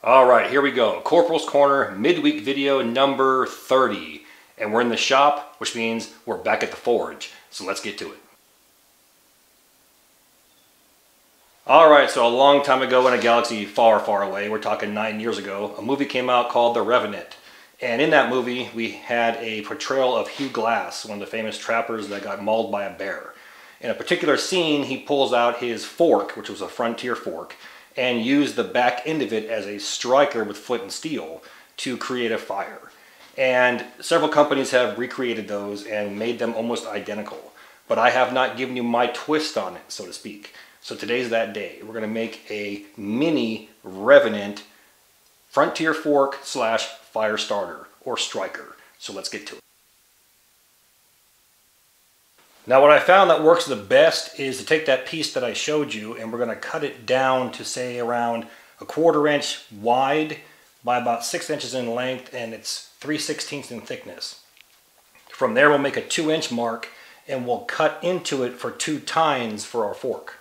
All right, here we go. Corporals Corner midweek video number 30. And we're in the shop, which means we're back at the forge. So let's get to it. All right, so a long time ago in a galaxy far, far away, we're talking 9 years ago, a movie came out called The Revenant. And in that movie, we had a portrayal of Hugh Glass, one of the famous trappers that got mauled by a bear. In a particular scene, he pulls out his fork, which was a frontier fork, and used the back end of it as a striker with flint and steel to create a fire. And several companies have recreated those and made them almost identical. But I have not given you my twist on it, so to speak. So today's that day. We're going to make a mini Revenant frontier fork slash fire starter or striker. So let's get to it. Now what I found that works the best is to take that piece that I showed you and we're going to cut it down to say around 1/4 inch wide by about 6 inches in length, and it's 3/16 in thickness. From there we'll make a 2-inch mark and we'll cut into it for 2 tines for our fork.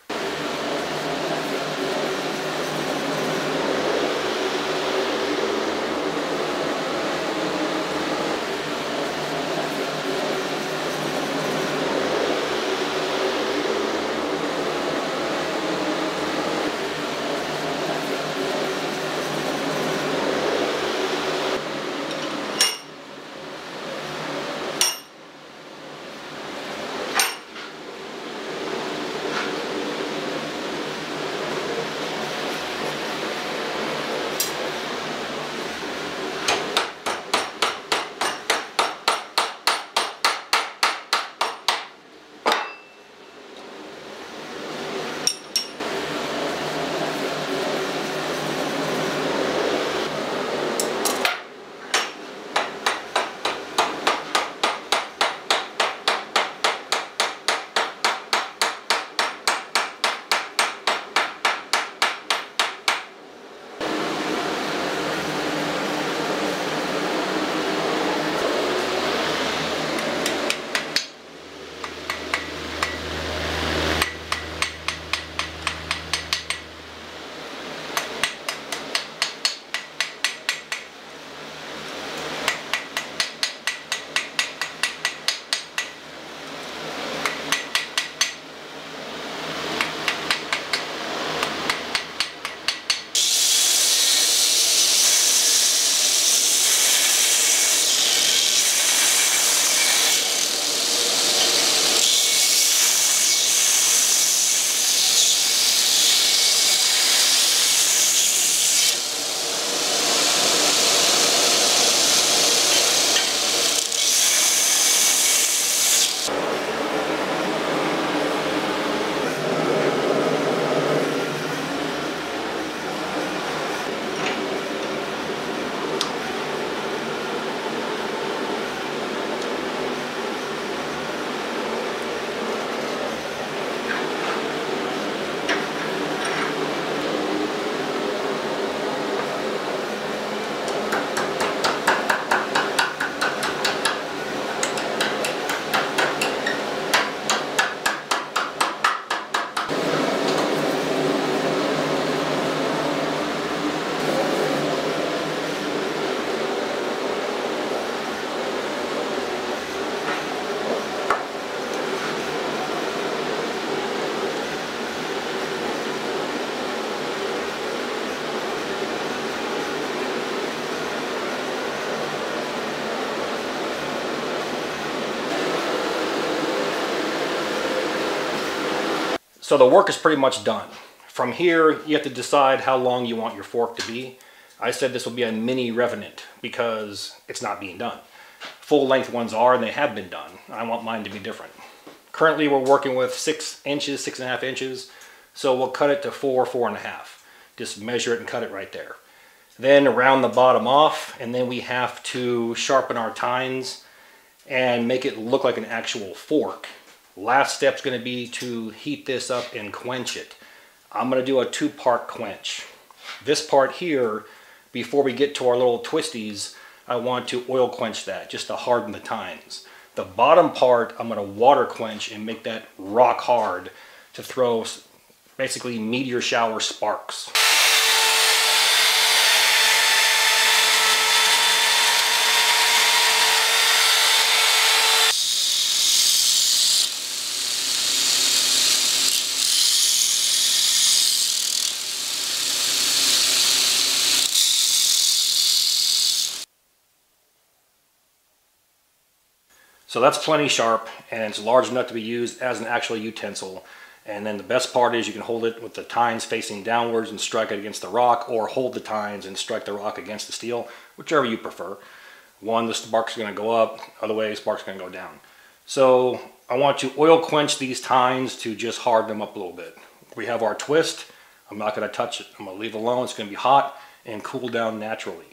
So the work is pretty much done. From here, you have to decide how long you want your fork to be. I said this will be a mini Revenant because it's not being done. Full length ones are, and they have been done. I want mine to be different. Currently we're working with 6 inches, 6.5 inches. So we'll cut it to 4.5. Just measure it and cut it right there. Then round the bottom off, and then we have to sharpen our tines and make it look like an actual fork. Last step's going to be to heat this up and quench it. I'm going to do a 2-part quench. This part here, before we get to our little twisties, I want to oil quench that just to harden the tines. The bottom part, I'm going to water quench and make that rock hard to throw basically meteor shower sparks. So that's plenty sharp, and it's large enough to be used as an actual utensil. And then the best part is you can hold it with the tines facing downwards and strike it against the rock, or hold the tines and strike the rock against the steel, whichever you prefer. One, the spark's going to go up, other way, spark's going to go down. So I want to oil quench these tines to just harden them up a little bit. We have our twist. I'm not going to touch it. I'm going to leave it alone. It's going to be hot and cool down naturally.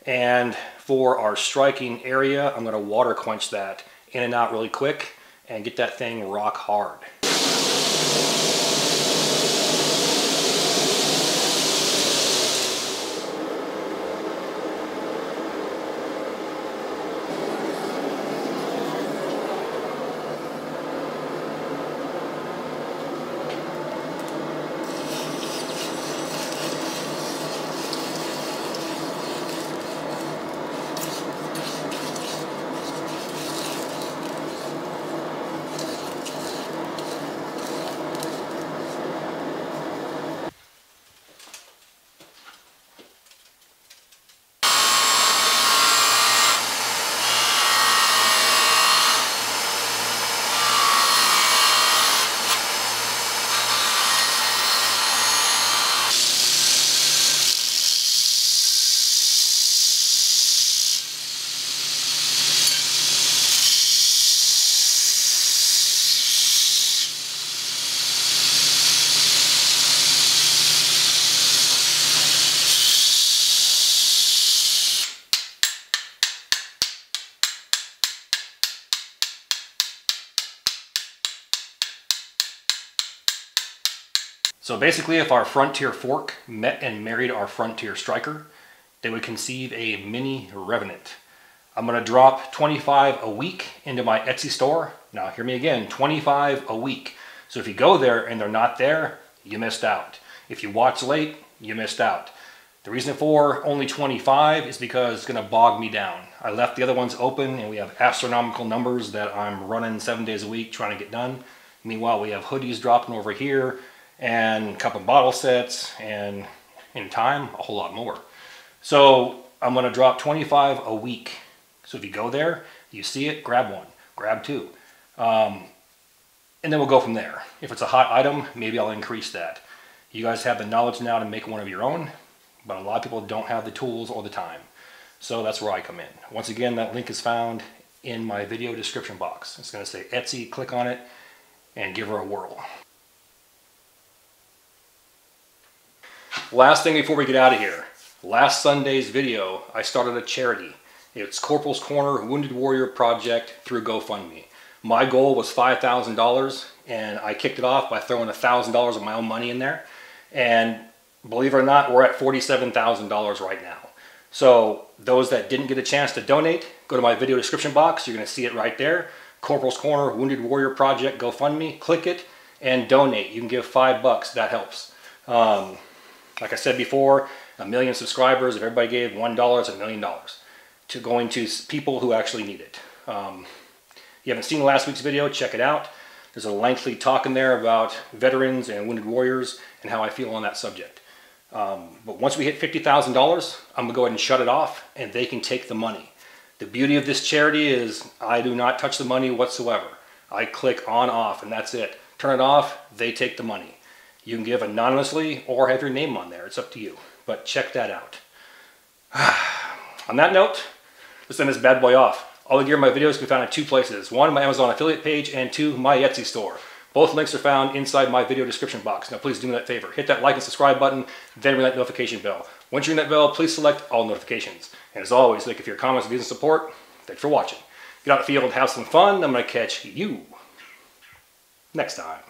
And for our striking area, I'm going to water quench that in and out really quick and get that thing rock hard. So basically, if our Frontier fork met and married our Frontier striker, they would conceive a mini Revenant. I'm going to drop 25 a week into my Etsy store. Now hear me again, 25 a week. So if you go there and they're not there, you missed out. If you watch late, you missed out. The reason for only 25 is because it's going to bog me down. I left the other ones open and we have astronomical numbers that I'm running 7 days a week trying to get done. Meanwhile, we have hoodies dropping over here, and cup and bottle sets, and in time, a whole lot more. So I'm going to drop 25 a week. So if you go there, you see it, grab one, grab two. And then we'll go from there. If it's a hot item, maybe I'll increase that. You guys have the knowledge now to make one of your own, but a lot of people don't have the tools or the time. So that's where I come in. Once again, that link is found in my video description box. It's going to say Etsy, click on it, and give her a whirl. Last thing before we get out of here. Last Sunday's video, I started a charity. It's Corporals Corner Wounded Warrior Project through GoFundMe. My goal was $5,000, and I kicked it off by throwing $1,000 of my own money in there. And believe it or not, we're at $47,000 right now. So those that didn't get a chance to donate, go to my video description box. You're going to see it right there. Corporals Corner Wounded Warrior Project GoFundMe. Click it and donate. You can give $5. That helps. Like I said before, 1 million subscribers. If everybody gave $1, it's $1 million to going to people who actually need it. You haven't seen last week's video, check it out. There's a lengthy talk in there about veterans and wounded warriors and how I feel on that subject. But once we hit $50,000, I'm gonna go ahead and shut it off and they can take the money. The beauty of this charity is I do not touch the money whatsoever. I click on off and that's it. Turn it off, they take the money. You can give anonymously or have your name on there. It's up to you. But check that out. On that note, let's end this bad boy off. All the gear in my videos can be found in 2 places. 1, my Amazon affiliate page, and 2, my Etsy store. Both links are found inside my video description box. Now please do me that favor. Hit that like and subscribe button, then ring that notification bell. Once you ring that bell, please select all notifications. And as always, thank you for your comments, views, and support. Thanks for watching. Get out in the field, have some fun. I'm going to catch you next time.